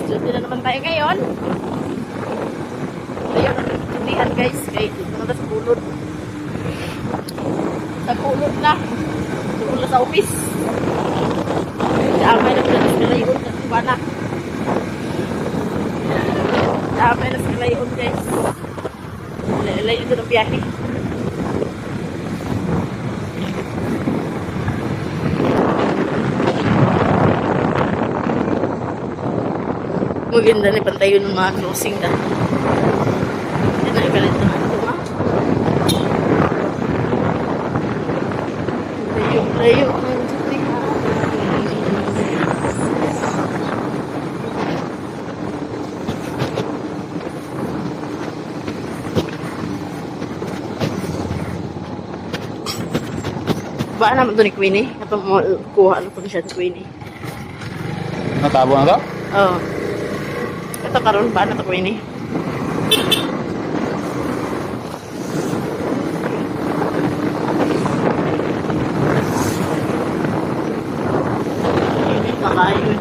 Duty na naman tayo ngayon. Ayun, nagtutihan guys. Kaya dito na sa kulot. Sa kulot na. Doon na sa office. Damay na pala sa kalayon. Nagtuba na. Damay na sa kalayon guys. Layo ito ng biyahe. Maganda na pantay yun ng mga crossing na. Yan na ikalit na ito ha. Layo. Ba naman ito ni Queenie? Kapag kuha na po siya ni Queenie. Natabo na to? Oo. Ito karon ba na ito Queenie? Ini kakain.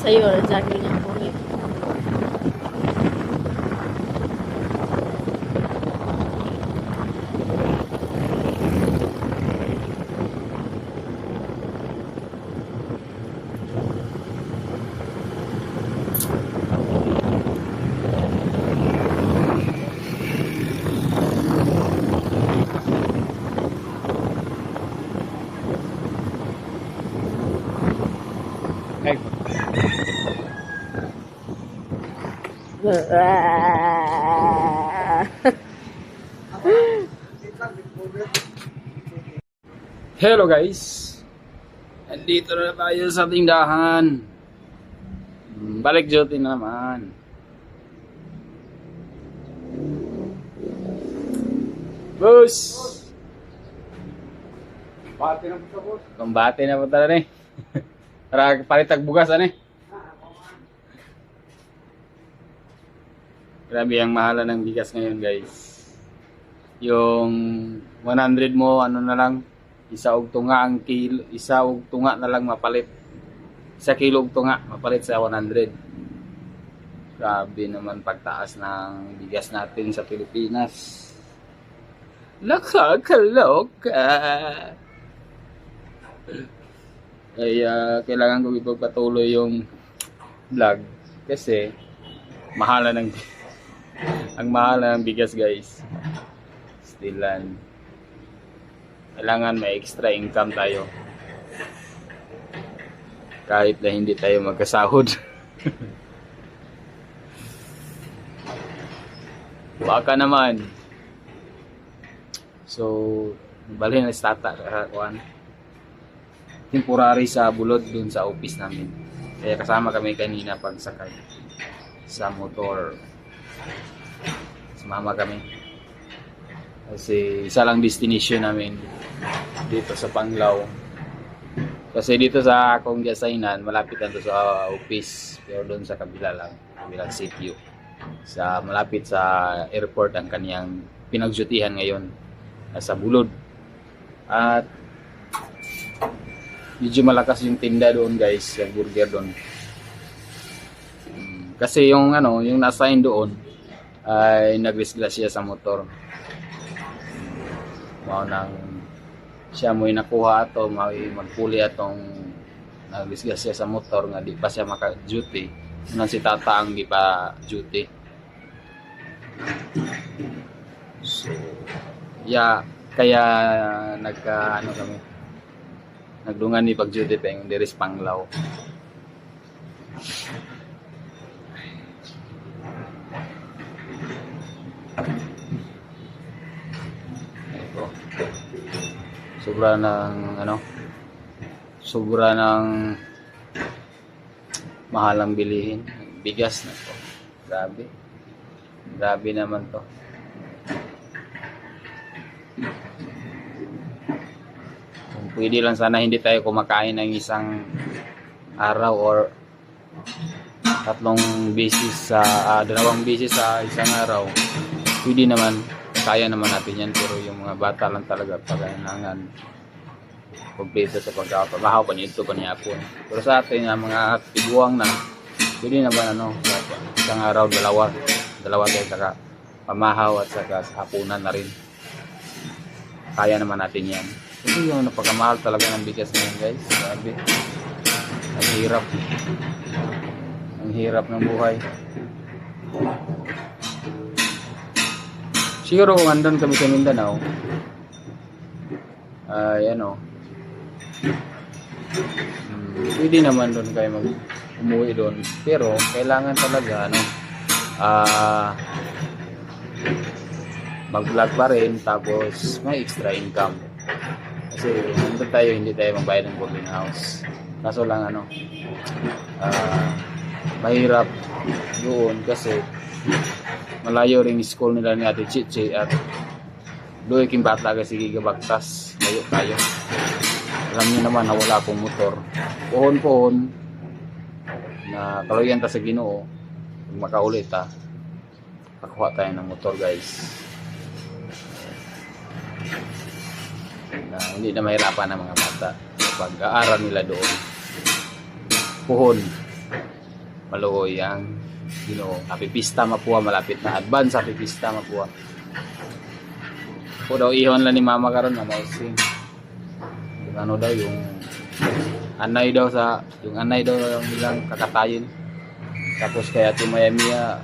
Sa'yo, jogging niya po niya. Ay, hello guys, andito na tayo sa tindahan. Balik duty na naman. Boss! Bate na po sa boss. Kumbate na po talaga eh. Para palitag bugas ano eh. Grabe ang mahala ng bigas ngayon guys. Yung 100 mo ano na lang, isa og tunga ang kilo, isa og tunga na lang mapalit. Isa kilo og tunga mapalit sa 100. Grabe naman pagtaas ng bigas natin sa Pilipinas. Nakakaloka. Kaya kailangan kong ipagpatuloy yung vlog kasi mahala ng ang mahal ng bigas guys. Stilan. Kailangan may extra income tayo. kahit na hindi tayo magkasahod. Baka naman. So, balhin na stata kuan. Temporary sa bulod dun sa office namin. Kaya kasama kami kanina pagsakay sa motor. Sumama kami. Kasi isa lang destination namin dito sa Panglao. Kasi dito sa akong gasainan, malapit lang to sa office. Pero doon sa kabila lang, kabilang sitio. Sa malapit sa airport ang kaniyang pinagdutihan ngayon sa Bulod. At medyo malakas yung tinda doon guys, yung burger doon. Kasi yung yung na-assign doon ay nagdisgrasya sa motor. Mao nang siya mo'y nakuha ato, mo'y magpuli atong nagdisgrasya sa motor nga di pa siya maka-duty. Nang si tata ang di pa duty. So, kaya kami nagdungan ni pag-duty pa yung diris Panglao. Sobra ng mahalang bilihin. Bigas na to. Grabe naman to. Kung pwede lang sana hindi tayo kumakain ng isang araw or dalawang beses sa isang araw. Pwede naman. Kaya naman natin yan, pero yung mga bata lang talaga pagkailangan kompleto sa pagkakapabahaw pa nito pa niya po. Pero sa atin mga tiguang na pwede naman isang araw dalawa tayo saka pamahaw at saka sa hapunan na rin. Kaya naman natin yan. Kasi yung napagkamahal talaga ng bigas ngayon guys. Sabi, ang hirap ng buhay. Siguro kung andun kami sa Mindanao, pwede naman doon kayo umuwi doon. Pero kailangan talaga mag-vlog pa rin, tapos may extra income. Kasi nandun tayo, hindi tayo magbayad ng boarding house. Kaso lang mahirap doon kasi malayo ring school nila ni Ate Chichi at doon king bata kasi gigabagtas layo tayo. Alam niyo naman na wala akong motor. Pohon na kaluyan ta sa Ginoo. Kung makaulit pakuha tayo ng motor guys. Na hindi na mahirapan ng mga bata pag-aaral nila doon. Pohon maluoy ang Happy Pista mapuha, malapit na advance Happy Pista mapuha. Daw ihon lang ni mama karon na mausing. Yung anay daw yung bilang kakatayin. Tapos kaya Miya,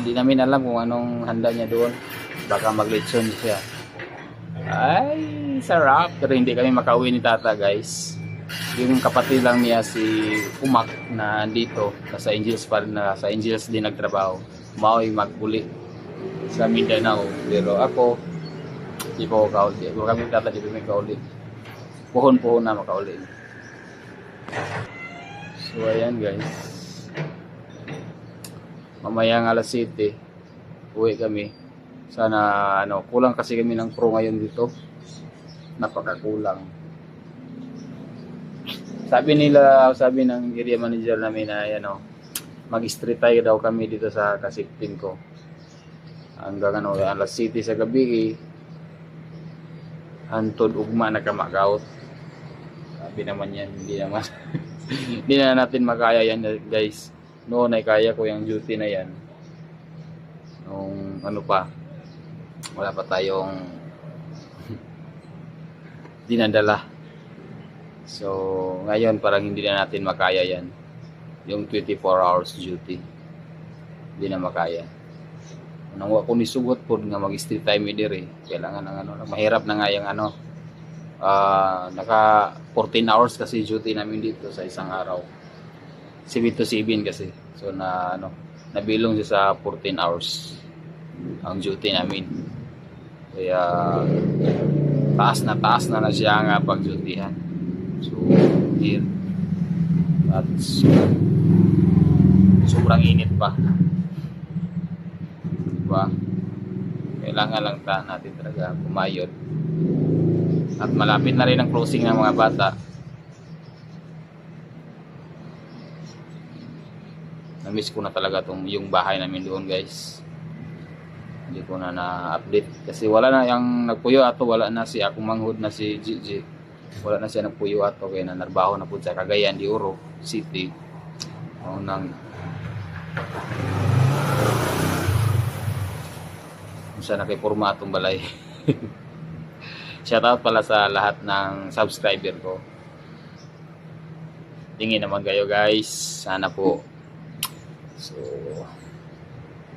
di namin alam kung anong handa niya doon. Baka maglechon siya. Ay, sarap. Pero hindi kami makauwi ni tata guys. Yung kapatid lang niya si Umak na dito sa Angels pa rin, sa Angels din nagtrabaho. Mao'y maguli sa Mindanao. Pero ako di pa ako kauli. Kung kami tata di pa may kauli. Puhon na makauli. So ayan guys. Mamayang alas 7 uwi kami. Sana kulang kasi kami ng pro ngayon dito. Napakakulang. Sabi ng area manager namin na mag-street tayo daw kami dito sa Kasiktin ko. Hanggang alas 7 sa gabi hantod ugma na kamakaut. Sabi naman yan, hindi naman hindi na natin makaya yan guys. Noon ay kaya ko yung duty na yan. Nung wala pa tayong dinadala. So, ngayon parang hindi na natin makaya yan. Yung 24 hours duty. Hindi na makaya. Nang ako nisugot po nga mag-street time diri. Kailangan ng mahirap na nga yung Naka 14 hours kasi duty namin dito sa isang araw. 7 to 7 kasi. So nabilong siya sa 14 hours ang duty namin. Kaya taas na siya nga pag-dutyhan. So, here. At sobrang init pa. Diba? Kailangan lang natin talaga kumayod. At malapit na rin ang closing ng mga bata. Na-miss ko na talaga yung bahay namin doon, guys. Hindi ko na na-update kasi wala na yung nagpuyo ato, wala na si akong manghud na si Gigi, wala na siya nagpuyo ato kaya nanarbaho na po sa Cagayan de Oro City. Nang siya nakipurma atong balay. Shoutout pala sa lahat ng subscriber ko. Tingin naman kayo, guys, sana po. So